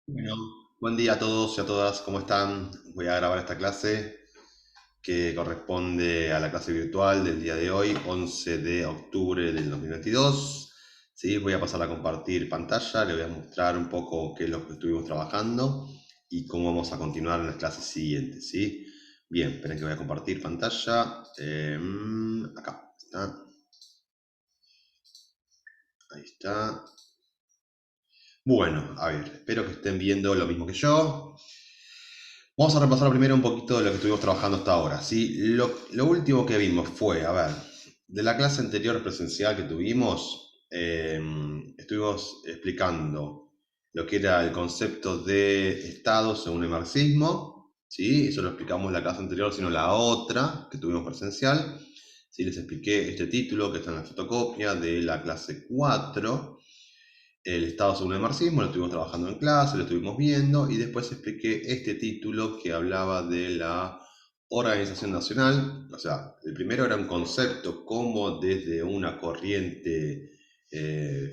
Bueno, buen día a todos y a todas, ¿cómo están? Voy a grabar esta clase que corresponde a la clase virtual del día de hoy, 11 de octubre del 2022. ¿Sí? Voy a pasar a compartir pantalla, le voy a mostrar un poco qué es lo que estuvimos trabajando y cómo vamos a continuar en las clases siguientes. ¿Sí? Bien, esperen que voy a compartir pantalla. Acá está, ahí está. Bueno, a ver, espero que estén viendo lo mismo que yo. Vamos a repasar primero un poquito de lo que estuvimos trabajando hasta ahora, ¿sí? Lo último que vimos fue, a ver, de la clase anterior presencial que tuvimos, estuvimos explicando lo que era el concepto de Estado según el marxismo, ¿sí? Eso lo explicamos en la clase anterior, sino la otra que tuvimos presencial. Sí, les expliqué este título que está en la fotocopia de la clase 4, el Estado según el marxismo, lo estuvimos trabajando en clase, lo estuvimos viendo y después expliqué este título que hablaba de la organización nacional. O sea, el primero era un concepto como desde una corriente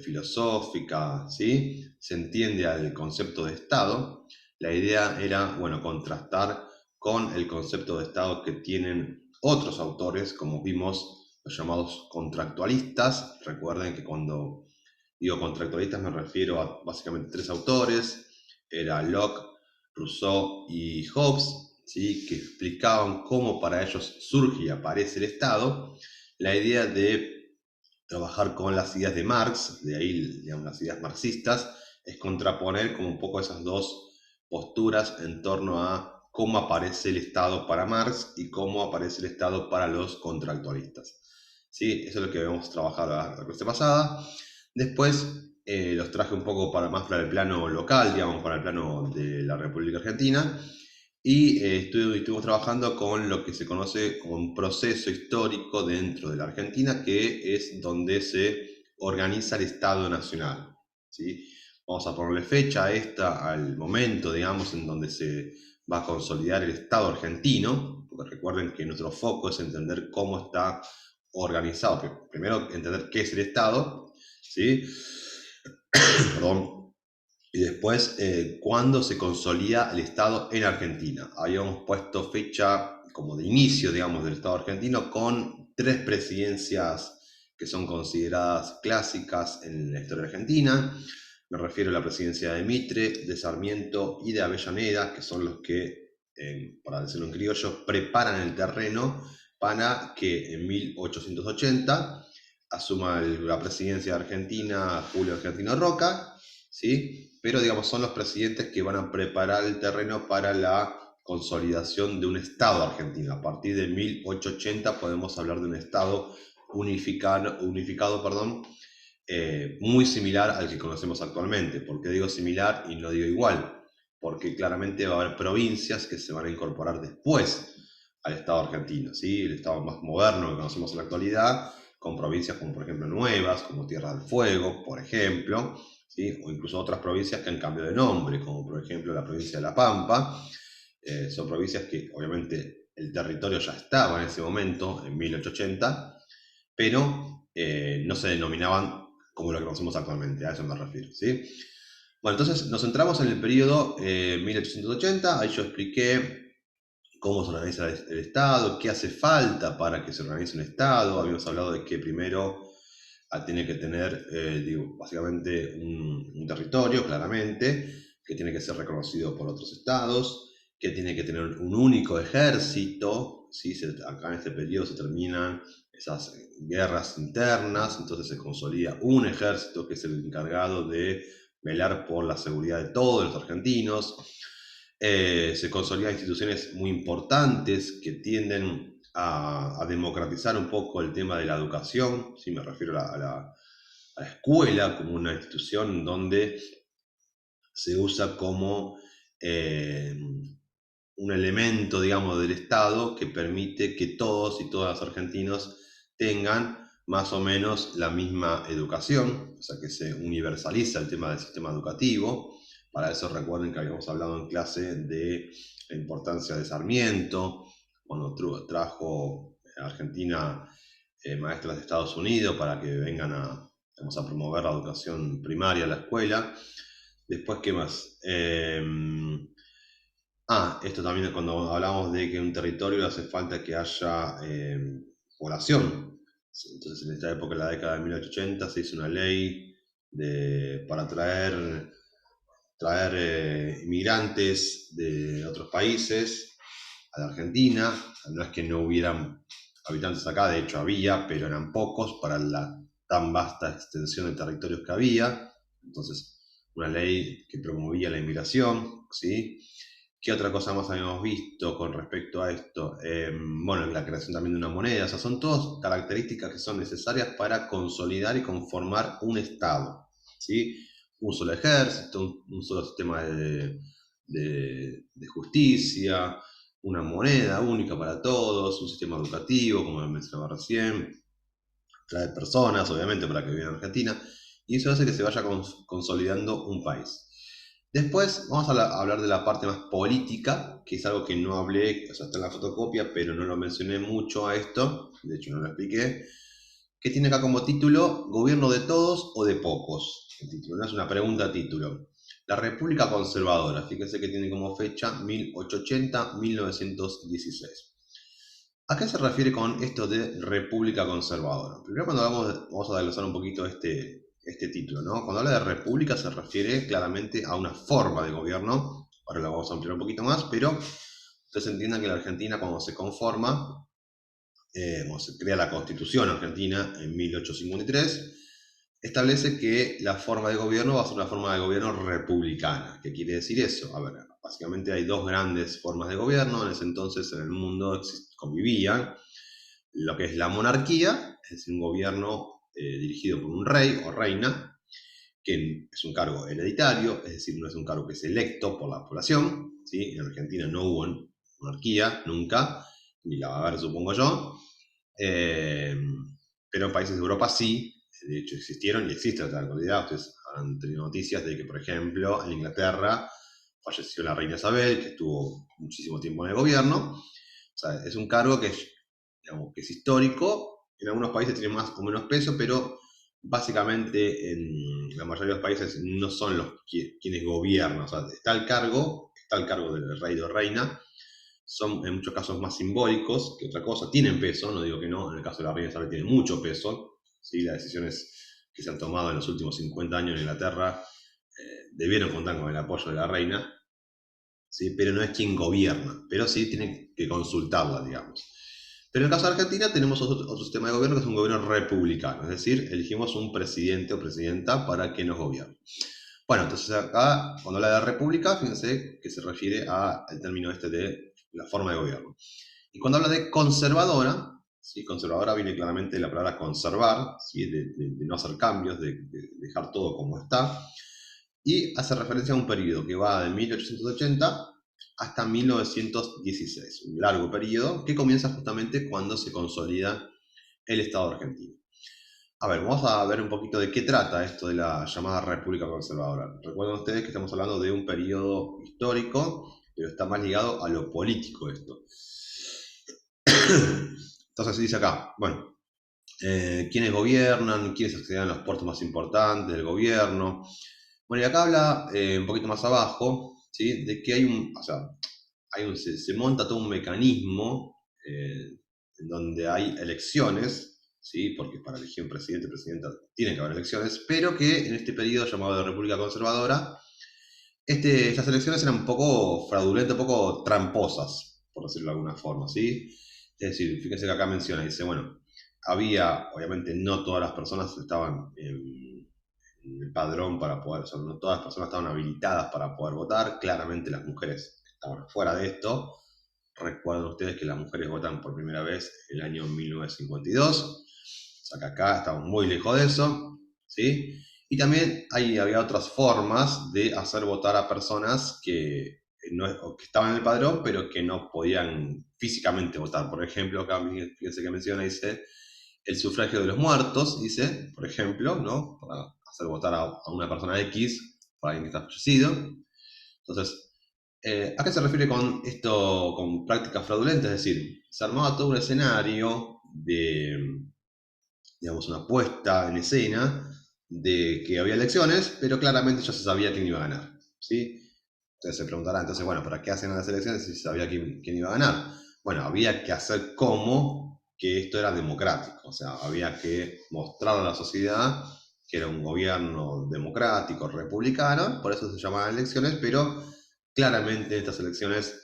filosófica, ¿sí? Se entiende al concepto de Estado. La idea era, bueno, contrastar con el concepto de Estado que tienen otros autores, como vimos, los llamados contractualistas. Recuerden que cuando digo contractualistas me refiero a básicamente tres autores, era Locke, Rousseau y Hobbes, ¿sí? Que explicaban cómo para ellos surge y aparece el Estado. La idea de trabajar con las ideas de Marx, de ahí digamos, las ideas marxistas, es contraponer como un poco esas dos posturas en torno a cómo aparece el Estado para Marx y cómo aparece el Estado para los contractualistas. ¿Sí? Eso es lo que habíamos trabajado la clase pasada. Después los traje un poco más para el plano local, digamos, para el plano de la República Argentina. Y estuvimos trabajando con lo que se conoce como un proceso histórico dentro de la Argentina, que es donde se organiza el Estado Nacional. ¿Sí? Vamos a ponerle fecha a esta, al momento, digamos, en donde se va a consolidar el Estado argentino, porque recuerden que nuestro foco es entender cómo está organizado. Primero, entender qué es el Estado, ¿sí? Perdón. Y después, cuándo se consolida el Estado en Argentina. Habíamos puesto fecha como de inicio, digamos, del Estado argentino con tres presidencias que son consideradas clásicas en la historia argentina. Me refiero a la presidencia de Mitre, de Sarmiento y de Avellaneda, que son los que, para decirlo en criollo, preparan el terreno para que en 1880 asuma la presidencia de Argentina Julio Argentino Roca, ¿sí? Pero digamos, son los presidentes que van a preparar el terreno para la consolidación de un Estado argentino. A partir de 1880 podemos hablar de un Estado unificado, perdón, muy similar al que conocemos actualmente. ¿Por qué digo similar y no digo igual? Porque claramente va a haber provincias que se van a incorporar después al Estado argentino, ¿sí? El Estado más moderno que conocemos en la actualidad, con provincias como por ejemplo nuevas, como Tierra del Fuego, por ejemplo, ¿sí? O incluso otras provincias que han cambiado de nombre, como por ejemplo la provincia de La Pampa. Son provincias que obviamente el territorio ya estaba en ese momento, en 1880, pero no se denominaban como lo que conocemos actualmente, a eso me refiero, ¿sí? Bueno, entonces nos centramos en el periodo 1880, ahí yo expliqué cómo se organiza el Estado, qué hace falta para que se organice un Estado, habíamos hablado de que primero tiene que tener, digo, básicamente un territorio, claramente, que tiene que ser reconocido por otros estados, que tiene que tener un único ejército, ¿sí? Acá en este periodo se terminan esas guerras internas, entonces se consolida un ejército que es el encargado de velar por la seguridad de todos los argentinos. Se consolidan instituciones muy importantes que tienden a democratizar un poco el tema de la educación, ¿sí? Me refiero a la escuela como una institución donde se usa como eh, un elemento, digamos, del Estado que permite que todos y todas los argentinos tengan más o menos la misma educación, o sea que se universaliza el tema del sistema educativo. Para eso recuerden que habíamos hablado en clase de la importancia de Sarmiento, cuando trajo a Argentina maestras de Estados Unidos para que vengan a, vamos a promover la educación primaria en la escuela. Después, ¿qué más? Esto también cuando hablamos de que en un territorio hace falta que haya población. Sí, entonces, en esta época, en la década de 1880, se hizo una ley para traer inmigrantes de otros países a la Argentina. No es que no hubieran habitantes acá, de hecho había, pero eran pocos para la tan vasta extensión de territorios que había. Entonces, una ley que promovía la inmigración, ¿sí? ¿Qué otra cosa más habíamos visto con respecto a esto? Bueno, la creación también de una moneda. O sea, son todas características que son necesarias para consolidar y conformar un Estado, ¿sí? Un solo ejército, un solo sistema de justicia, una moneda única para todos, un sistema educativo, como mencionaba recién, traer personas, obviamente, para que vivan en Argentina, y eso hace que se vaya consolidando un país. Después vamos a hablar de la parte más política, que es algo que no hablé, o sea, está en la fotocopia, pero no lo mencioné mucho a esto, de hecho no lo expliqué, que tiene acá como título ¿Gobierno de todos o de pocos? El título, no es una pregunta título. La República Conservadora, fíjense que tiene como fecha 1880-1916. ¿A qué se refiere con esto de República Conservadora? Primero vamos a desglosar un poquito este título, ¿no? Cuando habla de república se refiere claramente a una forma de gobierno, ahora lo vamos a ampliar un poquito más, pero ustedes entiendan que la Argentina cuando se conforma, cuando se crea la Constitución Argentina en 1853, establece que la forma de gobierno va a ser una forma de gobierno republicana. ¿Qué quiere decir eso? A ver, básicamente hay dos grandes formas de gobierno. En ese entonces en el mundo convivían lo que es la monarquía, es decir, un gobierno dirigido por un rey o reina, que es un cargo hereditario, es decir, no es un cargo que es electo por la población. ¿Sí? En Argentina no hubo monarquía nunca, ni la va a haber, supongo yo. Eh, pero en países de Europa sí, de hecho existieron y existen hasta la actualidad. Ustedes han tenido noticias de que, por ejemplo, en Inglaterra falleció la reina Isabel, que estuvo muchísimo tiempo en el gobierno. O sea, es un cargo que es, digamos, que es histórico. En algunos países tiene más o menos peso, pero básicamente en la mayoría de los países no son los quienes gobiernan. O sea, está el cargo del rey o reina, son en muchos casos más simbólicos que otra cosa, tienen peso, no digo que no, en el caso de la reina Isabel tiene mucho peso, ¿sí? Las decisiones que se han tomado en los últimos 50 años en Inglaterra debieron contar con el apoyo de la reina, ¿sí? Pero no es quien gobierna, pero sí tienen que consultarla, digamos. Pero en el caso de Argentina tenemos otro sistema de gobierno que es un gobierno republicano, es decir, elegimos un presidente o presidenta para que nos gobierne. Bueno, entonces acá, cuando habla de república, fíjense que se refiere al término este de la forma de gobierno. Y cuando habla de conservadora, ¿sí? Conservadora viene claramente de la palabra conservar, ¿sí? De no hacer cambios, de dejar todo como está, y hace referencia a un periodo que va de 1880 hasta 1916, un largo periodo que comienza justamente cuando se consolida el Estado argentino. A ver, vamos a ver un poquito de qué trata esto de la llamada República Conservadora. Recuerden ustedes que estamos hablando de un periodo histórico, pero está más ligado a lo político esto. Entonces se dice acá, bueno, quiénes gobiernan, quiénes acceden a los puestos más importantes del gobierno. Bueno, y acá habla un poquito más abajo, ¿sí? De que o sea, se monta todo un mecanismo en donde hay elecciones, ¿sí? Porque para elegir un presidente o presidenta tiene que haber elecciones, pero que en este periodo llamado de República Conservadora, estas elecciones eran un poco fraudulentas, un poco tramposas, por decirlo de alguna forma, ¿sí? Es decir, fíjense que acá menciona, dice, bueno, había, obviamente no todas las personas estaban en el padrón para poder, o sea, no todas las personas estaban habilitadas para poder votar, claramente las mujeres estaban fuera de esto. Recuerden ustedes que las mujeres votan por primera vez el año 1952, o sea que acá estamos muy lejos de eso, ¿sí? Y también había otras formas de hacer votar a personas que estaban en el padrón, pero que no podían físicamente votar. Por ejemplo, acá fíjense que menciona, dice, el sufragio de los muertos, dice, por ejemplo, ¿no? Para hacer votar a una persona X, para alguien que está fallecido. Entonces, ¿a qué se refiere con esto, con prácticas fraudulentas? Es decir, se armaba todo un escenario de, digamos, una puesta en escena de que había elecciones, pero claramente ya se sabía quién iba a ganar, ¿sí? Entonces se preguntará, entonces, bueno, ¿para qué hacen las elecciones si se sabía quién iba a ganar? Bueno, había que hacer como que esto era democrático, o sea, había que mostrar a la sociedad que era un gobierno democrático, republicano, por eso se llamaban elecciones, pero claramente en estas elecciones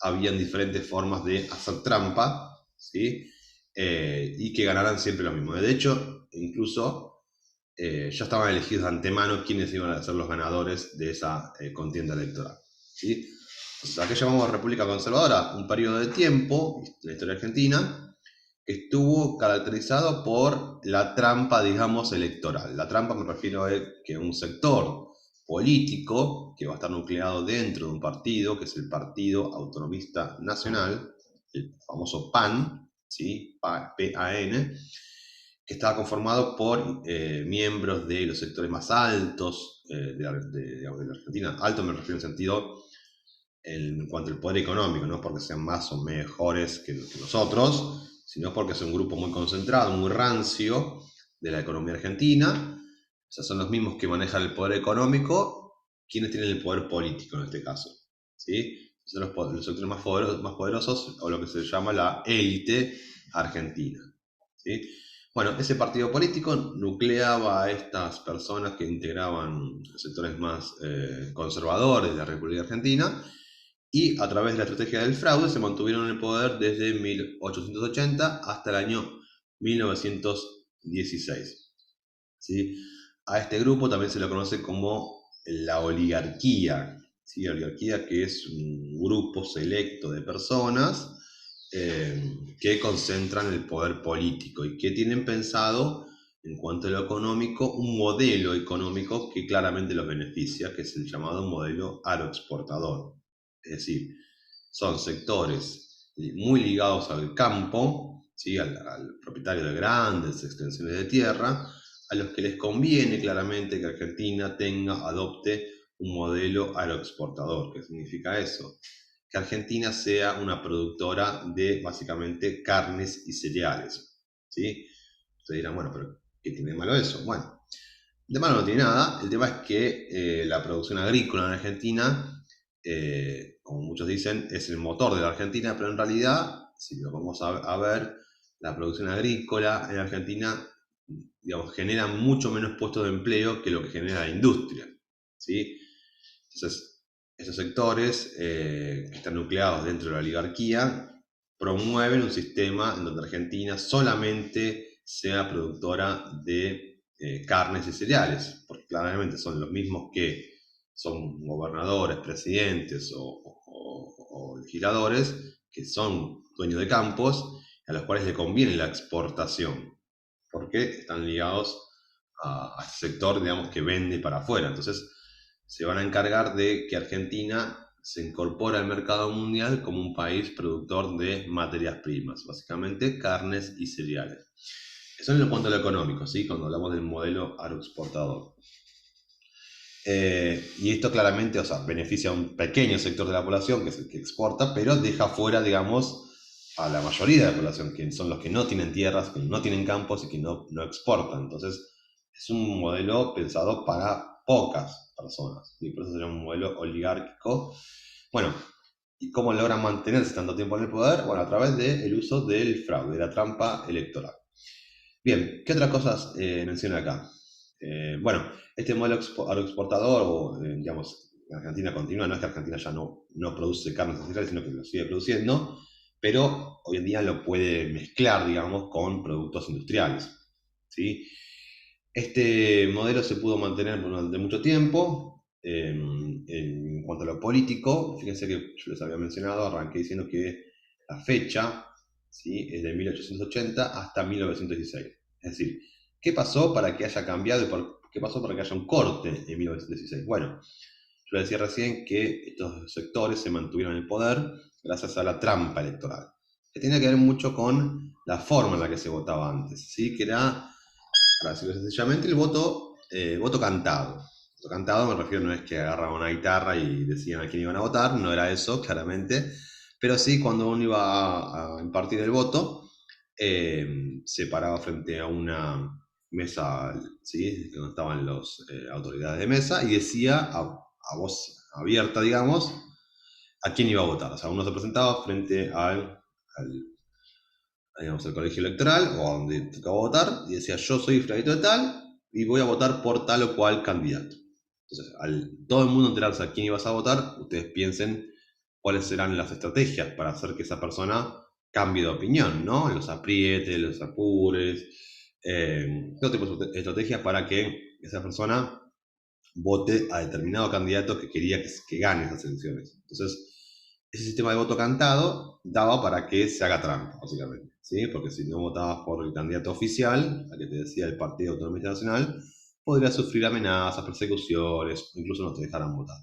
habían diferentes formas de hacer trampa, ¿sí? Y que ganaran siempre lo mismo. De hecho, incluso ya estaban elegidos de antemano quiénes iban a ser los ganadores de esa contienda electoral, ¿sí? Entonces, ¿a qué llamamos República Conservadora? Un periodo de tiempo en la historia argentina que estuvo caracterizado por la trampa, digamos, electoral. La trampa me refiero a que un sector político que va a estar nucleado dentro de un partido, que es el Partido Autonomista Nacional, el famoso PAN, ¿sí? PAN, que estaba conformado por miembros de los sectores más altos digamos, de la Argentina. Alto me refiero en sentido en cuanto al poder económico, no porque sean más o mejores que nosotros, sino porque es un grupo muy concentrado, muy rancio de la economía argentina. O sea, son los mismos que manejan el poder económico, quienes tienen el poder político en este caso, ¿sí? Son los sectores más poderosos, o lo que se llama la élite argentina, ¿sí? Bueno, ese partido político nucleaba a estas personas que integraban los sectores más conservadores de la República Argentina y a través de la estrategia del fraude se mantuvieron en el poder desde 1880 hasta el año 1916, ¿sí? A este grupo también se lo conoce como la oligarquía, ¿sí? La oligarquía, que es un grupo selecto de personas que concentran el poder político y que tienen pensado, en cuanto a lo económico, un modelo económico que claramente los beneficia, que es el llamado modelo agroexportador. Es decir, son sectores muy ligados al campo, ¿sí? al propietario de grandes extensiones de tierra, a los que les conviene claramente que Argentina adopte un modelo agroexportador. ¿Qué significa eso? Que Argentina sea una productora de básicamente carnes y cereales, ¿sí? Ustedes dirán, bueno, pero ¿qué tiene de malo eso? Bueno, de malo no tiene nada. El tema es que la producción agrícola en Argentina, como muchos dicen, es el motor de la Argentina, pero en realidad, si lo vamos a ver, la producción agrícola en Argentina, digamos, genera mucho menos puestos de empleo que lo que genera la industria, ¿sí? Entonces, esos sectores que están nucleados dentro de la oligarquía promueven un sistema en donde Argentina solamente sea productora de carnes y cereales, porque claramente son los mismos que son gobernadores, presidentes o legisladores, que son dueños de campos, a los cuales le conviene la exportación, porque están ligados a ese sector, digamos, que vende para afuera. Entonces, se van a encargar de que Argentina se incorpore al mercado mundial como un país productor de materias primas, básicamente carnes y cereales. Eso en cuanto a lo económico, ¿sí? Cuando hablamos del modelo agroexportador. Y esto claramente, o sea, beneficia a un pequeño sector de la población, que es el que exporta, pero deja fuera, digamos, a la mayoría de la población, que son los que no tienen tierras, que no tienen campos y que no exportan. Entonces, es un modelo pensado para pocas personas, y por eso sería un modelo oligárquico. Bueno, ¿y cómo logran mantenerse tanto tiempo en el poder? Bueno, a través del uso del fraude, de la trampa electoral. Bien, ¿qué otras cosas menciona acá? Bueno, este modelo agroexportador, o digamos, Argentina continúa, no es que Argentina ya no produce carnes cereales, sino que lo sigue produciendo, pero hoy en día lo puede mezclar, digamos, con productos industriales, ¿sí? Este modelo se pudo mantener durante mucho tiempo. En cuanto a lo político, fíjense que yo les había mencionado, arranqué diciendo que la fecha, ¿sí? Es de 1880 hasta 1916. Es decir, ¿qué pasó para que haya cambiado y qué pasó para que haya un corte en 1916? Bueno, yo decía recién que estos sectores se mantuvieron en el poder gracias a la trampa electoral, que tiene que ver mucho con la forma en la que se votaba antes, ¿sí? Que era, para decirlo sencillamente, el voto cantado. El voto cantado me refiero, no es que agarraban una guitarra y decían a quién iban a votar, no era eso, claramente, pero sí cuando uno iba a impartir el voto, se paraba frente a mesa, ¿sí? Donde estaban las autoridades de mesa, y decía a voz abierta, digamos, a quién iba a votar. O sea, uno se presentaba frente digamos, al colegio electoral o a donde tocaba votar y decía: yo soy fulanito de tal y voy a votar por tal o cual candidato. Entonces, al todo el mundo enterarse a quién ibas a votar, ustedes piensen cuáles serán las estrategias para hacer que esa persona cambie de opinión, ¿no? Los aprietes, los apures, todo tipo de estrategias para que esa persona vote a determinado candidato que quería que gane esas elecciones. Entonces, ese sistema de voto cantado daba para que se haga trampa, básicamente, ¿sí? Porque si no votabas por el candidato oficial, al que te decía el Partido Autonomista Nacional, podrías sufrir amenazas, persecuciones, o incluso no te dejaran votar.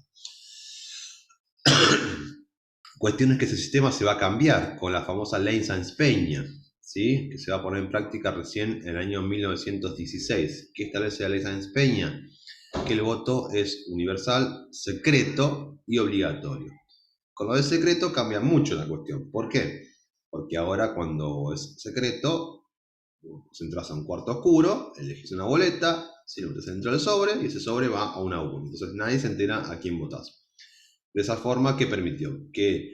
Cuestión es que ese sistema se va a cambiar con la famosa Ley Sáenz Peña, ¿sí? Que se va a poner en práctica recién en el año 1916. ¿Qué establece la Ley Sáenz Peña? Que el voto es universal, secreto y obligatorio. Con lo de secreto cambia mucho la cuestión. ¿Por qué? Porque ahora cuando es secreto, vos entras a un cuarto oscuro, elegís una boleta, si lo metes dentro del sobre y ese sobre va a una urna. Entonces nadie se entera a quién votás. De esa forma, ¿qué permitió? Que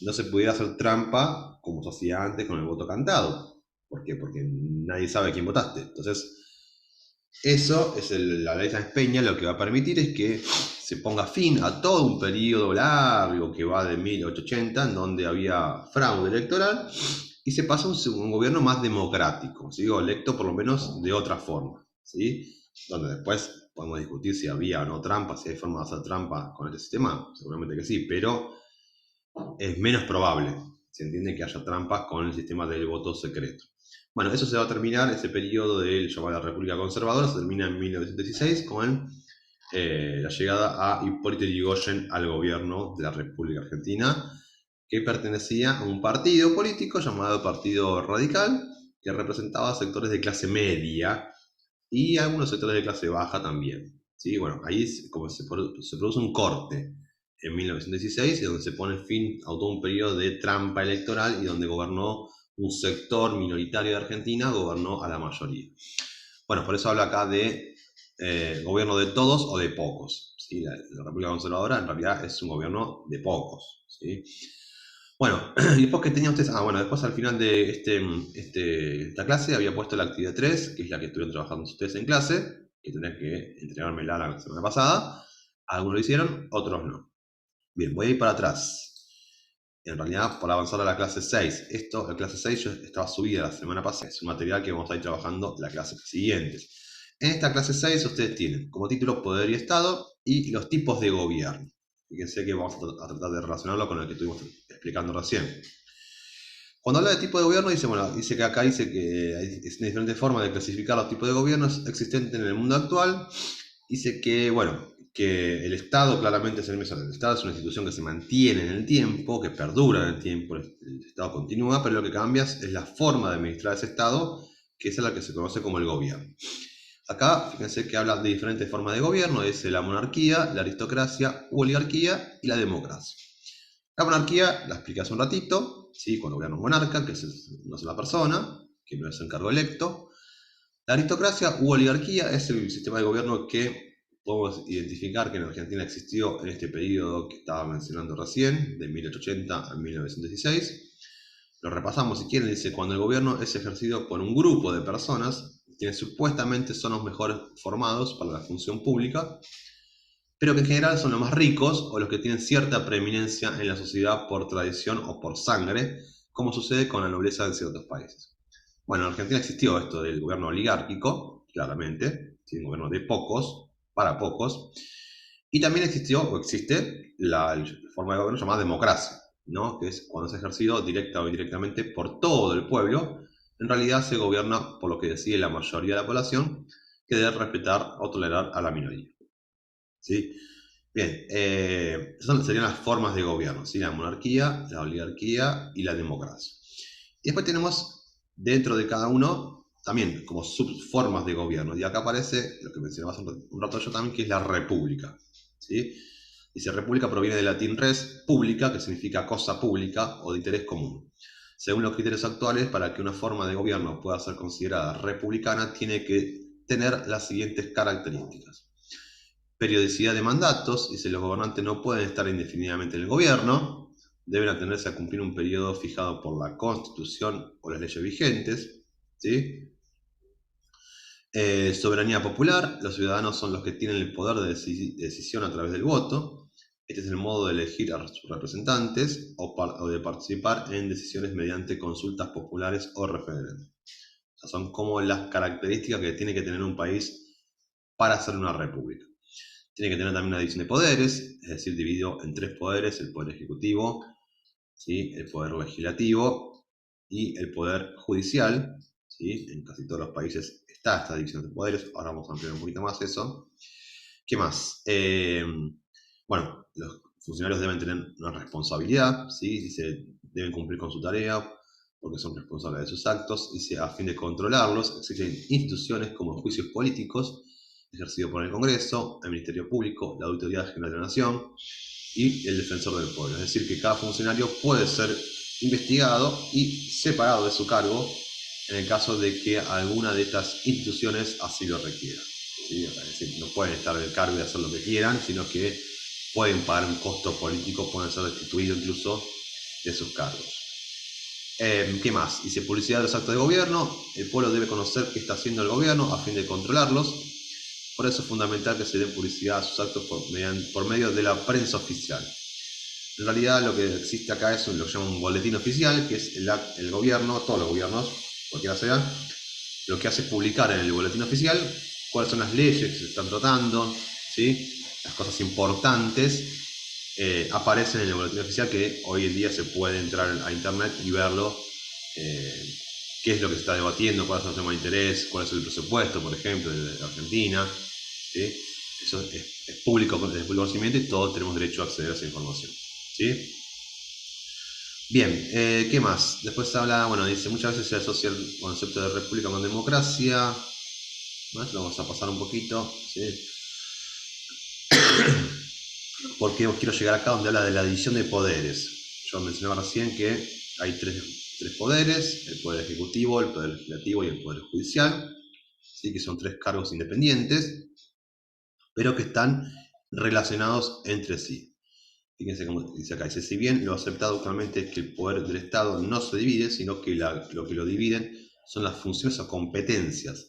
no se pudiera hacer trampa como se hacía antes con el voto cantado. ¿Por qué? Porque nadie sabe a quién votaste. Entonces, eso es la ley Sáenz Peña, lo que va a permitir es que se ponga fin a todo un periodo largo que va de 1880, en donde había fraude electoral, y se pasa a un gobierno más democrático, ¿sí? O electo por lo menos de otra forma, ¿sí? Donde después podemos discutir si había o no trampa, si hay forma de hacer trampa con este sistema, seguramente que sí, pero es menos probable, se entiende, que haya trampas con el sistema del voto secreto. Bueno, eso se va a terminar, ese periodo de llamada República Conservadora, se termina en 1916 con la llegada a Hipólito Yrigoyen al gobierno de la República Argentina, que pertenecía a un partido político llamado Partido Radical, que representaba sectores de clase media y algunos sectores de clase baja también. ¿Sí? Bueno, ahí es como se produce un corte en 1916, y donde se pone fin a todo un periodo de trampa electoral y donde gobernó un sector minoritario de Argentina, gobernó a la mayoría. Bueno, por eso habla acá de gobierno de todos o de pocos. ¿Sí? La República Conservadora en realidad es un gobierno de pocos. ¿Sí? Bueno, y después que tenía ustedes, bueno, después al final de esta clase había puesto la actividad 3, que es la que estuvieron trabajando ustedes en clase, que tendrían que entregármela la semana pasada. Algunos lo hicieron, otros no. Bien, voy a ir para atrás. En realidad, por avanzar a la clase 6. La clase 6 ya estaba subida la semana pasada. Es un material que vamos a ir trabajando la clase siguiente. En esta clase 6 ustedes tienen como título Poder y Estado y los tipos de gobierno. Fíjense que vamos a tratar de relacionarlo con el que estuvimos explicando recién. Cuando habla de tipo de gobierno, dice que acá dice que existen diferentes formas de clasificar los tipos de gobiernos existentes en el mundo actual. Dice que, que el Estado claramente es el mismo. El Estado es una institución que se mantiene en el tiempo, que perdura en el tiempo, el Estado continúa, pero lo que cambia es la forma de administrar ese Estado, que es la que se conoce como el gobierno. Acá, fíjense que habla de diferentes formas de gobierno, es la monarquía, la aristocracia, oligarquía y la democracia. La monarquía la expliqué hace un ratito, ¿sí? Cuando gobierna un monarca, que es una sola persona, que no es el cargo electo. La aristocracia u oligarquía es el sistema de gobierno que podemos identificar que en Argentina existió en este periodo que estaba mencionando recién, de 1880 a 1916. Lo repasamos si quieren. Dice: cuando el gobierno es ejercido por un grupo de personas quienes supuestamente son los mejores formados para la función pública, pero que en general son los más ricos o los que tienen cierta preeminencia en la sociedad por tradición o por sangre, como sucede con la nobleza en ciertos países. Bueno, en Argentina existió esto del gobierno oligárquico, claramente, ¿sí? Un gobierno de pocos, para pocos, y también existió o existe la forma de gobierno llamada democracia, ¿no? Que es cuando es ejercido directa o indirectamente por todo el pueblo. En realidad se gobierna por lo que decide la mayoría de la población, que debe respetar o tolerar a la minoría. ¿Sí? Bien, esas serían las formas de gobierno, ¿sí? La monarquía, la oligarquía y la democracia. Y después tenemos dentro de cada uno también como subformas de gobierno. Y acá aparece lo que mencionaba hace un rato yo también, que es la república. ¿Sí? Dice: república proviene del latín res, pública, que significa cosa pública o de interés común. Según los criterios actuales, para que una forma de gobierno pueda ser considerada republicana, tiene que tener las siguientes características. Periodicidad de mandatos, dice los gobernantes no pueden estar indefinidamente en el gobierno, deben atenerse a cumplir un periodo fijado por la Constitución o las leyes vigentes, ¿sí? Soberanía popular, los ciudadanos son los que tienen el poder de decisión a través del voto. Este es el modo de elegir a sus representantes o de participar en decisiones mediante consultas populares o referéndum. O sea, son como las características que tiene que tener un país para ser una república. Tiene que tener también una división de poderes, es decir, dividido en tres poderes: el poder ejecutivo, ¿sí?, el poder legislativo y el poder judicial, ¿sí? En casi todos los países está esta división de poderes, ahora vamos a ampliar un poquito más eso. ¿Qué más? Bueno, los funcionarios deben tener una responsabilidad, ¿sí? Deben cumplir con su tarea porque son responsables de sus actos, y a fin de controlarlos existen instituciones como juicios políticos ejercidos por el Congreso, el Ministerio Público, la Auditoría General de la Nación y el Defensor del Pueblo. Es decir, que cada funcionario puede ser investigado y separado de su cargo en el caso de que alguna de estas instituciones así lo requiera, ¿sí? Es decir, no pueden estar en el cargo y hacer lo que quieran, sino que pueden pagar un costo político, pueden ser destituidos incluso de sus cargos. ¿Qué más? Dice publicidad de los actos de gobierno. El pueblo debe conocer qué está haciendo el gobierno a fin de controlarlos. Por eso es fundamental que se dé publicidad a sus actos por medio de la prensa oficial. En realidad lo que existe acá es lo que llaman un boletín oficial, que es el gobierno, todos los gobiernos, cualquiera sea, lo que hace es publicar en el boletín oficial cuáles son las leyes que se están tratando, ¿sí? Las cosas importantes aparecen en el boletín oficial, que hoy en día se puede entrar a internet y verlo, qué es lo que se está debatiendo, cuáles son los temas de interés, cuál es el presupuesto, por ejemplo, de Argentina, ¿sí? Eso es público conocimiento y todos tenemos derecho a acceder a esa información, ¿sí? Bien, ¿qué más? Después habla, bueno, dice, muchas veces se asocia el concepto de república con democracia. Más lo vamos a pasar un poquito, ¿sí? Porque quiero llegar acá donde habla de la división de poderes. Yo mencionaba recién que hay tres poderes: el poder ejecutivo, el poder legislativo y el poder judicial, ¿sí? Que son tres cargos independientes, pero que están relacionados entre sí. Fíjense cómo dice acá, dice, si bien lo aceptado actualmente es que el poder del Estado no se divide, sino que lo que lo dividen son las funciones o competencias.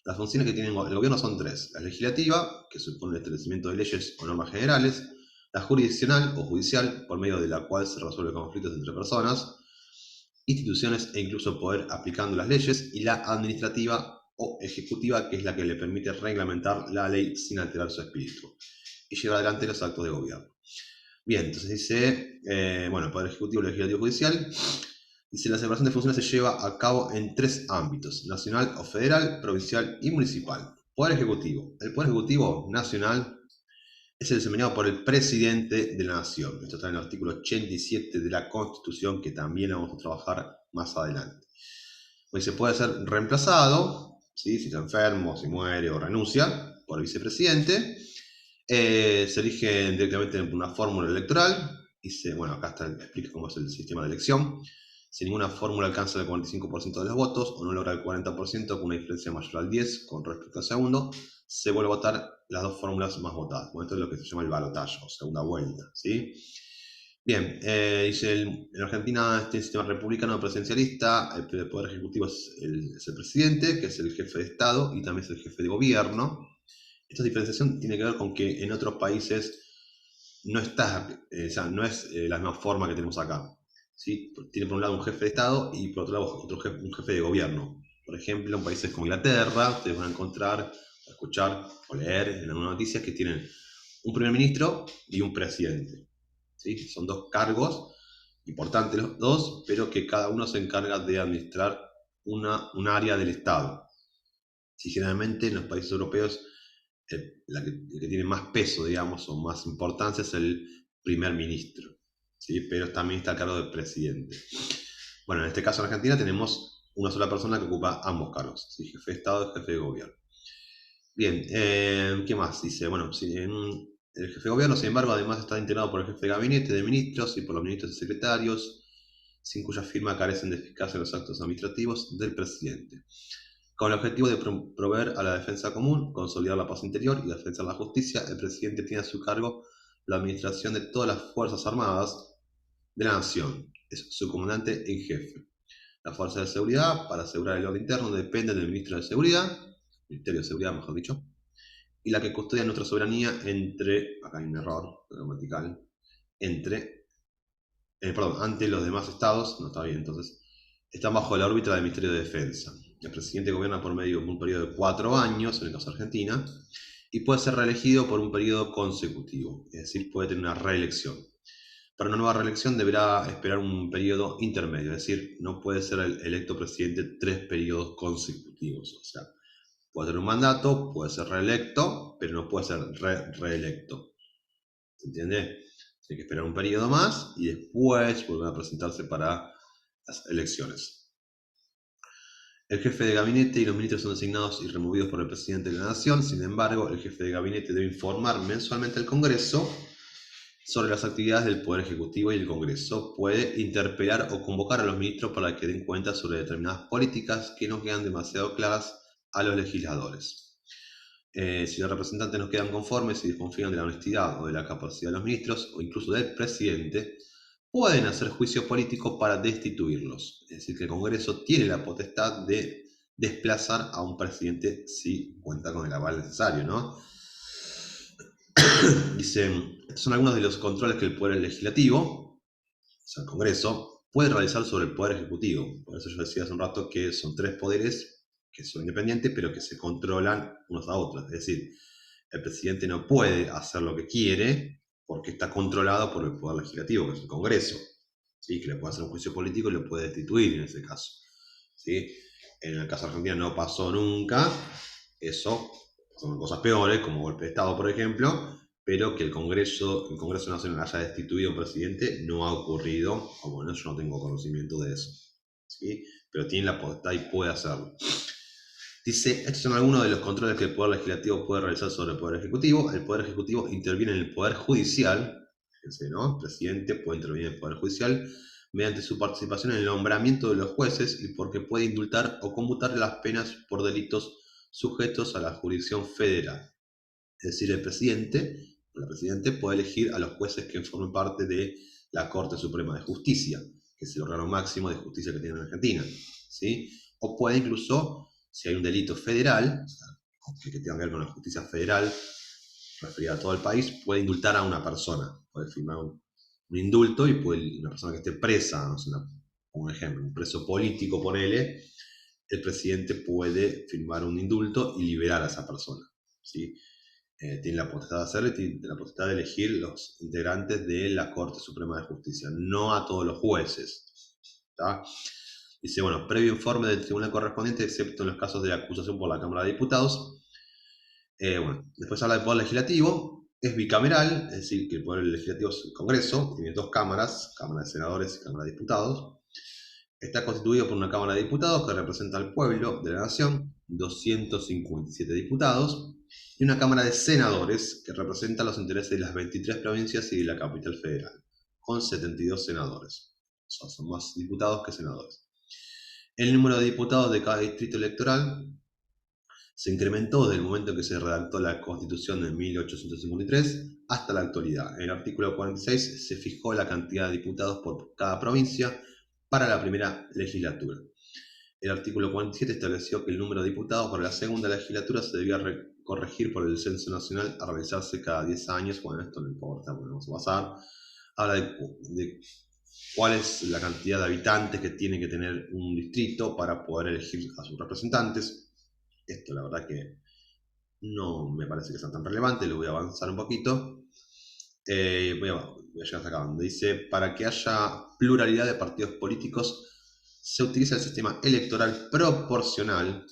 Las funciones que tiene el gobierno son tres: la legislativa, que supone el establecimiento de leyes o normas generales; la jurisdiccional o judicial, por medio de la cual se resuelven conflictos entre personas, instituciones e incluso poder aplicando las leyes; y la administrativa o ejecutiva, que es la que le permite reglamentar la ley sin alterar su espíritu y llevar adelante los actos de gobierno. Bien, entonces dice, bueno, el Poder Ejecutivo, Legislativo y Judicial. Dice, la separación de funciones se lleva a cabo en tres ámbitos: nacional o federal, provincial y municipal. Poder Ejecutivo. El Poder Ejecutivo nacional es el desempeñado por el presidente de la nación. Esto está en el artículo 87 de la Constitución, que también vamos a trabajar más adelante. Pues se puede ser reemplazado, ¿sí?, si está enfermo, si muere o renuncia, por el vicepresidente. Se elige directamente en una fórmula electoral. Bueno, acá explica cómo es el sistema de elección. Si ninguna fórmula alcanza el 45% de los votos o no logra el 40% con una diferencia mayor al 10 con respecto al segundo, se vuelve a votar las dos fórmulas más votadas. Bueno, esto es lo que se llama el balotaje o segunda vuelta, ¿sí? Bien, dice, en Argentina este sistema republicano presidencialista, el poder ejecutivo es el presidente, que es el jefe de Estado y también es el jefe de gobierno. Esta diferenciación tiene que ver con que en otros países no está, o sea, no es la misma forma que tenemos acá, ¿sí? Tiene por un lado un jefe de Estado y por otro lado un jefe de gobierno. Por ejemplo, en países como Inglaterra, ustedes van a encontrar, escuchar o leer en algunas noticias que tienen un primer ministro y un presidente, ¿sí? Son dos cargos importantes los dos, pero que cada uno se encarga de administrar un área del Estado. Sí, generalmente en los países europeos el que tiene más peso, digamos, o más importancia es el primer ministro, ¿sí? Pero también está a cargo del presidente. Bueno, en este caso en Argentina tenemos una sola persona que ocupa ambos cargos, ¿sí? Jefe de Estado y jefe de gobierno. Bien, ¿qué más? Dice, bueno, el jefe de gobierno, sin embargo, además está integrado por el jefe de gabinete de ministros y por los ministros y secretarios. sin cuya firma carecen de eficacia los actos administrativos del presidente. Con el objetivo de proveer a la defensa común, consolidar la paz interior y defender la justicia, el presidente tiene a su cargo la administración de todas las Fuerzas Armadas de la Nación. Es su comandante en jefe. Las fuerzas de seguridad, para asegurar el orden interno, dependen del Ministerio de Seguridad, Ministerio de Seguridad, mejor dicho, y la que custodia nuestra soberanía entre, acá hay un error gramatical, ante los demás estados, no está bien, entonces, están bajo la órbita del Ministerio de Defensa. El presidente gobierna por medio de un periodo de 4 años, en el caso de Argentina, y puede ser reelegido por un periodo consecutivo, es decir, puede tener una reelección. Para una nueva reelección deberá esperar un periodo intermedio, es decir, no puede ser electo presidente 3 periodos consecutivos. O sea, puede tener un mandato, puede ser reelecto, pero no puede ser reelecto. ¿Se entiende? Tiene que esperar un periodo más y después volver a presentarse para las elecciones. El jefe de gabinete y los ministros son designados y removidos por el presidente de la Nación. Sin embargo, el jefe de gabinete debe informar mensualmente al Congreso sobre las actividades del Poder Ejecutivo, y el Congreso puede interpelar o convocar a los ministros para que den cuenta sobre determinadas políticas que no quedan demasiado claras a los legisladores. Si los representantes no quedan conformes y desconfían de la honestidad o de la capacidad de los ministros o incluso del presidente, pueden hacer juicio político para destituirlos. Es decir, que el Congreso tiene la potestad de desplazar a un presidente si cuenta con el aval necesario, ¿no? Dice, estos son algunos de los controles que el Poder Legislativo, o sea, el Congreso, puede realizar sobre el Poder Ejecutivo. Por eso yo decía hace un rato que son 3 poderes que son independientes, pero que se controlan unos a otros. Es decir, el presidente no puede hacer lo que quiere porque está controlado por el Poder Legislativo, que es el Congreso, ¿sí? Que le puede hacer un juicio político y lo puede destituir en ese caso, ¿sí? En el caso de Argentina no pasó nunca eso, son cosas peores, como golpe de Estado, por ejemplo, pero que el Congreso Nacional haya destituido a un presidente no ha ocurrido, o bueno, yo no tengo conocimiento de eso, ¿sí? Pero tiene la potestad y puede hacerlo. Dice, estos son algunos de los controles que el Poder Legislativo puede realizar sobre el Poder Ejecutivo. El Poder Ejecutivo interviene en el Poder Judicial, fíjense, ¿no? El presidente puede intervenir en el Poder Judicial mediante su participación en el nombramiento de los jueces y porque puede indultar o conmutar las penas por delitos sujetos a la jurisdicción federal. Es decir, el presidente o la presidente puede elegir a los jueces que formen parte de la Corte Suprema de Justicia, que es el órgano máximo de justicia que tiene en Argentina, ¿sí? O puede incluso, si hay un delito federal, o sea, que tenga que ver con la justicia federal, referida a todo el país, puede indultar a una persona, puede firmar un indulto y puede, una persona que esté presa, no sé, un ejemplo, un preso político, ponele, el presidente puede firmar un indulto y liberar a esa persona, ¿sí? Tiene la potestad de hacerlo y tiene la potestad de elegir los integrantes de la Corte Suprema de Justicia, no a todos los jueces, ¿tá? Dice, bueno, previo informe del tribunal correspondiente, excepto en los casos de acusación por la Cámara de Diputados. Bueno, después habla del Poder Legislativo, es bicameral, es decir, que el Poder Legislativo es el Congreso, tiene 2 cámaras, Cámara de Senadores y Cámara de Diputados. Está constituido por una Cámara de Diputados que representa al pueblo de la Nación, 257 diputados, y una Cámara de Senadores que representa los intereses de las 23 provincias y de la capital federal, con 72 senadores. O sea, son más diputados que senadores. El número de diputados de cada distrito electoral se incrementó desde el momento en que se redactó la Constitución de 1853 hasta la actualidad. En el artículo 46 se fijó la cantidad de diputados por cada provincia para la primera legislatura. El artículo 47 estableció que el número de diputados para la segunda legislatura se debía corregir por el censo nacional a realizarse cada 10 años. Bueno, esto no importa, bueno, vamos a pasar. Habla de cuál es la cantidad de habitantes que tiene que tener un distrito para poder elegir a sus representantes. Esto la verdad que no me parece que sea tan relevante, lo voy a avanzar un poquito. Voy a llegar hasta acá donde dice, para que haya pluralidad de partidos políticos se utiliza el sistema electoral proporcional,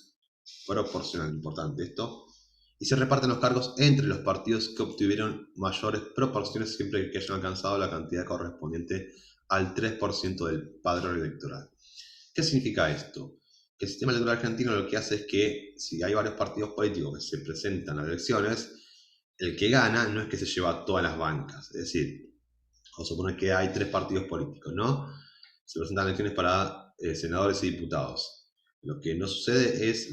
importante esto, y se reparten los cargos entre los partidos que obtuvieron mayores proporciones siempre que hayan alcanzado la cantidad correspondiente al 3% del padrón electoral. ¿Qué significa esto? Que el sistema electoral argentino lo que hace es que si hay varios partidos políticos que se presentan a elecciones, el que gana no es que se lleva todas las bancas, es decir, vamos a suponer que hay 3 partidos políticos, ¿no? se presentan elecciones para senadores y diputados. Lo que no sucede es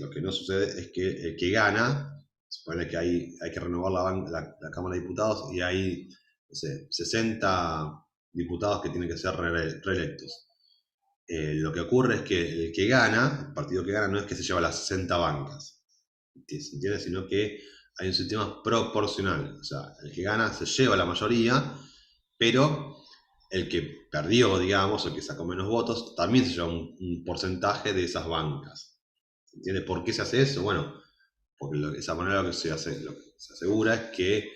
que el que gana, supone que hay que renovar la Cámara de Diputados y hay, no sé, 60 diputados que tienen que ser reelectos. Lo que ocurre es que el que gana, el partido que gana, no es que se lleva las 60 bancas, ¿se entiende? Sino que hay un sistema proporcional. O sea, el que gana se lleva la mayoría, pero el que perdió, digamos, o el que sacó menos votos, también se lleva un porcentaje de esas bancas. ¿Se entiende? ¿Por qué se hace eso? Bueno, porque de esa manera lo que se asegura es que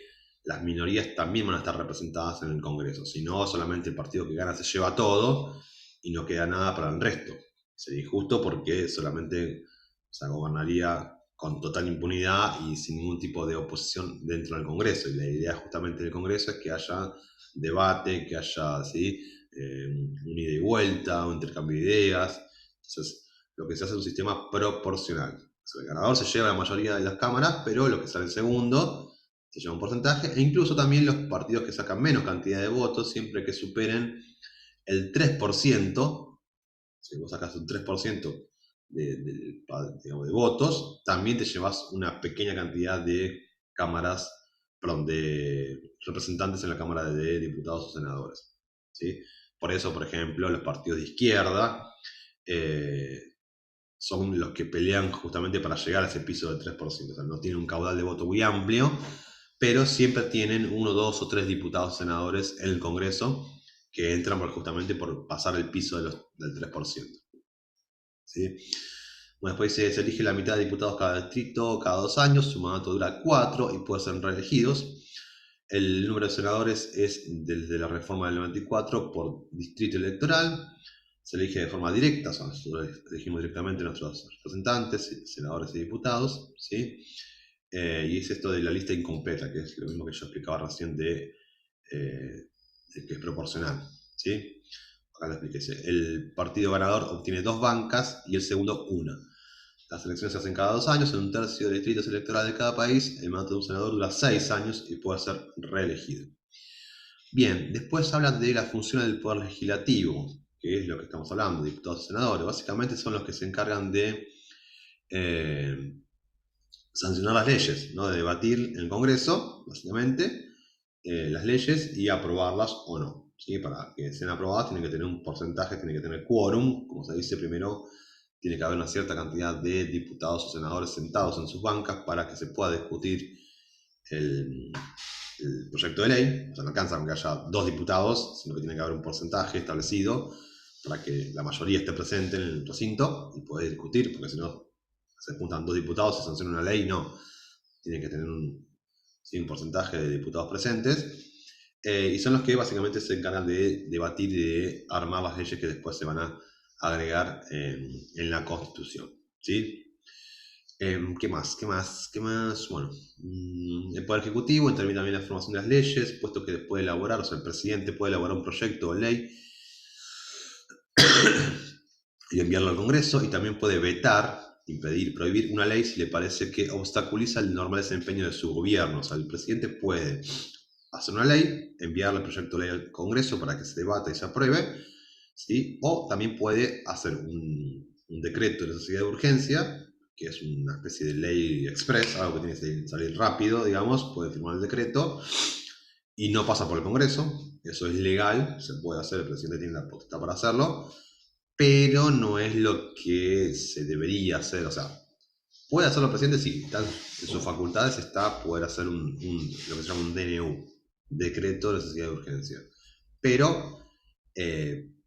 las minorías también van a estar representadas en el Congreso. Si no, solamente el partido que gana se lleva todo y no queda nada para el resto. Sería injusto porque solamente se gobernaría con total impunidad y sin ningún tipo de oposición dentro del Congreso. Y la idea justamente del Congreso es que haya debate, que haya ¿sí? Un ida y vuelta, un intercambio de ideas. Entonces, lo que se hace es un sistema proporcional. El ganador se lleva la mayoría de las cámaras, pero lo que sale en segundo se lleva un porcentaje, e incluso también los partidos que sacan menos cantidad de votos, siempre que superen el 3%, si vos sacas un 3% digamos, de votos, también te llevas una pequeña cantidad de cámaras, perdón, de representantes en la Cámara de Diputados o Senadores. ¿Sí? Por eso, por ejemplo, los partidos de izquierda son los que pelean justamente para llegar a ese piso del 3%. O sea, no tienen un caudal de voto muy amplio, pero siempre tienen uno, dos o tres diputados senadores en el Congreso que entran justamente por pasar el piso del 3%. ¿Sí? Bueno, después se elige la mitad de diputados cada distrito cada 2 años, su mandato dura 4 y pueden ser reelegidos. El número de senadores es desde la reforma del 94 por distrito electoral. Se elige de forma directa, o sea, nosotros elegimos directamente a nuestros representantes, senadores y diputados, ¿sí? Y es esto de la lista incompleta, que es lo mismo que yo explicaba recién de que es proporcional, ¿sí? Acá lo expliqué. El partido ganador obtiene 2 bancas y el segundo una. Las elecciones se hacen cada 2 años en un tercio de distritos electorales de cada país. El mandato de un senador dura 6 años y puede ser reelegido. Bien, después hablan de las funciones del Poder Legislativo, que es lo que estamos hablando, diputados y senadores. Básicamente son los que se encargan de sancionar las leyes, ¿no? De debatir en el Congreso, básicamente, las leyes y aprobarlas o no. ¿Sí? Para que sean aprobadas tienen que tener un porcentaje, tienen que tener quórum, como se dice primero, tiene que haber una cierta cantidad de diputados o senadores sentados en sus bancas para que se pueda discutir el, el proyecto de ley. O sea, no alcanza con que haya 2 diputados, sino que tiene que haber un porcentaje establecido para que la mayoría esté presente en el recinto y poder discutir, porque si no se juntan 2 diputados y se sanciona una ley, no. Tiene que tener sí, un porcentaje de diputados presentes. Y son los que básicamente se encargan de debatir y de armar las leyes que después se van a agregar en la Constitución. ¿Sí? ¿Qué más? ¿Qué más? ¿Qué más? Bueno, el Poder Ejecutivo interviene también en la formación de las leyes, puesto que puede elaborar, o sea, el presidente puede elaborar un proyecto o ley y enviarlo al Congreso, y también puede vetar, impedir, prohibir una ley si le parece que obstaculiza el normal desempeño de su gobierno. O sea, el presidente puede hacer una ley, enviarle el proyecto de ley al Congreso para que se debata y se apruebe, ¿sí? O también puede hacer un decreto de necesidad de urgencia, que es una especie de ley express, algo que tiene que salir rápido, digamos, puede firmar el decreto y no pasa por el Congreso. Eso es legal, se puede hacer, el presidente tiene la potestad para hacerlo, pero no es lo que se debería hacer. O sea, puede hacerlo el presidente, sí, está en sus facultades está poder hacer lo que se llama un DNU, decreto de necesidad de urgencia. Pero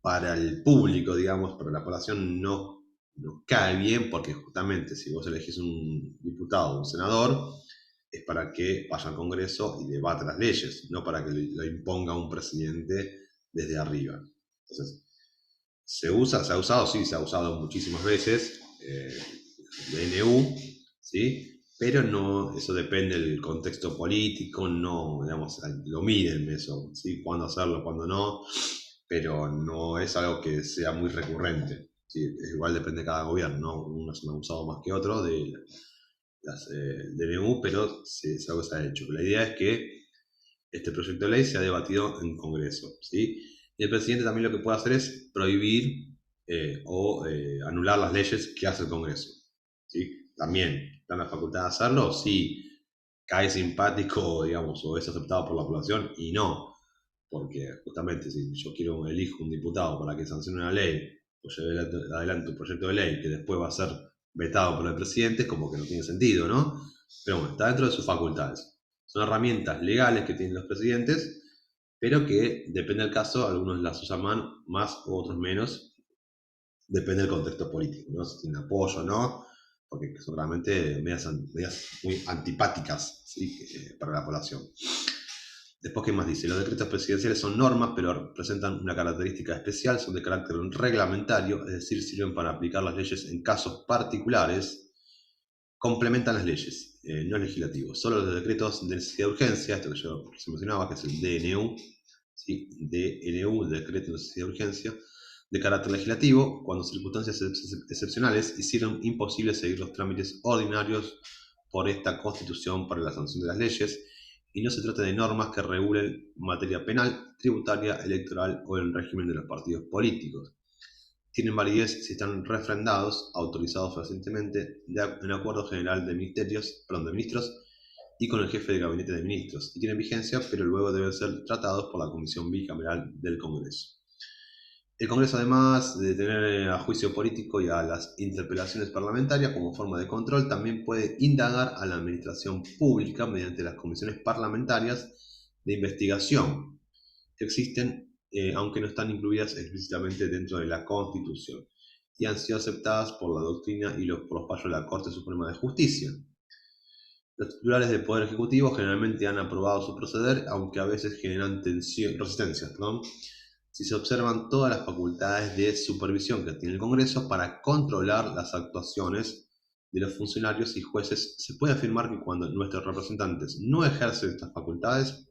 para el público, digamos, para la población no cae bien, porque justamente si vos elegís un diputado o un senador, es para que vaya al Congreso y debata las leyes, no para que lo imponga un presidente desde arriba. Entonces, se ha usado, sí, se ha usado muchísimas veces, DNU, ¿sí? Pero no, eso depende del contexto político, no, digamos, lo miden eso, ¿sí? Cuándo hacerlo, cuándo no, pero no es algo que sea muy recurrente, ¿sí? Igual depende de cada gobierno, ¿no? Unos han usado más que otros de las DNU, pero es algo que se ha hecho. La idea es que este proyecto de ley se ha debatido en Congreso, ¿sí? Y el presidente también lo que puede hacer es prohibir o anular las leyes que hace el Congreso. ¿Sí? También dan la facultad de hacerlo si cae simpático, digamos, o es aceptado por la población, y no, porque justamente si yo elijo un diputado para que sancione una ley, o lleve adelante un proyecto de ley que después va a ser vetado por el presidente, es como que no tiene sentido, ¿no? Pero bueno, está dentro de sus facultades. Son herramientas legales que tienen los presidentes, pero que depende del caso, algunos las usan más o otros menos, depende del contexto político, ¿no? Si tienen apoyo o no, porque son realmente medidas muy antipáticas, ¿sí? Para la población. Después, ¿qué más dice? Los decretos presidenciales son normas, pero presentan una característica especial, son de carácter reglamentario, es decir, sirven para aplicar las leyes en casos particulares, complementan las leyes, no legislativos. Solo los decretos de necesidad de urgencia, esto que yo se mencionaba, que es el DNU, ¿sí? DNU, el decreto de necesidad de urgencia, de carácter legislativo, cuando circunstancias excepcionales hicieron imposible seguir los trámites ordinarios por esta Constitución para la sanción de las leyes, y no se trata de normas que regulen materia penal, tributaria, electoral o el régimen de los partidos políticos. Tienen validez si están refrendados, autorizados recientemente en acuerdo general de ministros y con el jefe de gabinete de ministros, y tienen vigencia, pero luego deben ser tratados por la Comisión Bicameral del Congreso. El Congreso, además de tener a juicio político y a las interpelaciones parlamentarias como forma de control, también puede indagar a la administración pública mediante las comisiones parlamentarias de investigación que existen, aunque no están incluidas explícitamente dentro de la Constitución, y han sido aceptadas por la doctrina y por los fallos de la Corte Suprema de Justicia. Los titulares del Poder Ejecutivo generalmente han aprobado su proceder, aunque a veces generan resistencia, si se observan todas las facultades de supervisión que tiene el Congreso para controlar las actuaciones de los funcionarios y jueces. Se puede afirmar que cuando nuestros representantes no ejercen estas facultades,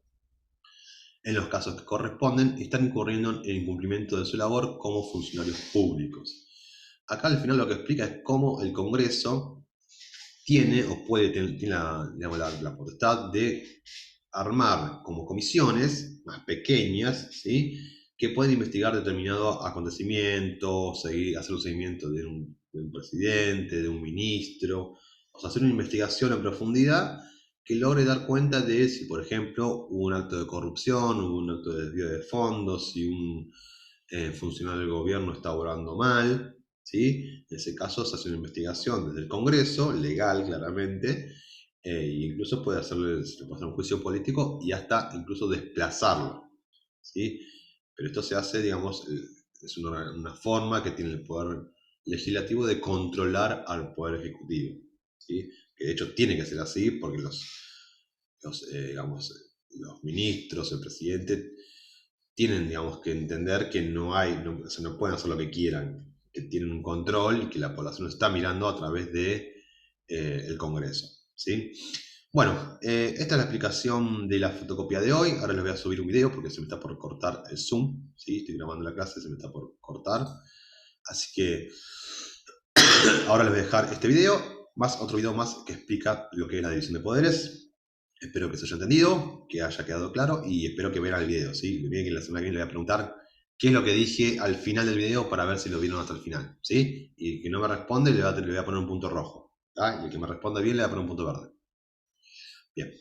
en los casos que corresponden, están incurriendo en el incumplimiento de su labor como funcionarios públicos. Acá al final lo que explica es cómo el Congreso tiene o puede tener la potestad de armar como comisiones más pequeñas, ¿sí? Que pueden investigar determinado acontecimiento, hacer un seguimiento de un presidente, de un ministro, o sea, hacer una investigación en profundidad que logre dar cuenta de si, por ejemplo, hubo un acto de corrupción, hubo un acto de desvío de fondos, si un funcionario del gobierno está obrando mal, ¿sí? En ese caso se hace una investigación desde el Congreso, legal claramente, e incluso se le puede hacer un juicio político y hasta incluso desplazarlo, ¿sí? Pero esto se hace, digamos, es una forma que tiene el Poder Legislativo de controlar al Poder Ejecutivo, ¿sí? Que de hecho tiene que ser así porque digamos, los ministros, el presidente, tienen, digamos, que entender que o sea, no pueden hacer lo que quieran, que tienen un control y que la población está mirando a través de el Congreso, ¿sí? Bueno, esta es la explicación de la fotocopia de hoy. Ahora les voy a subir un video porque se me está por cortar el Zoom, ¿sí? Estoy grabando la clase, se me está por cortar. Así que ahora les voy a dejar este video, más otro video más que explica lo que es la división de poderes. Espero que se haya entendido, que haya quedado claro y espero que vean el video, ¿sí? Miren que la semana que viene le voy a preguntar qué es lo que dije al final del video para ver si lo vieron hasta el final, ¿sí? Y que no me responde le voy a poner un punto rojo, ¿tá? Y el que me responda bien le voy a poner un punto verde. Bien.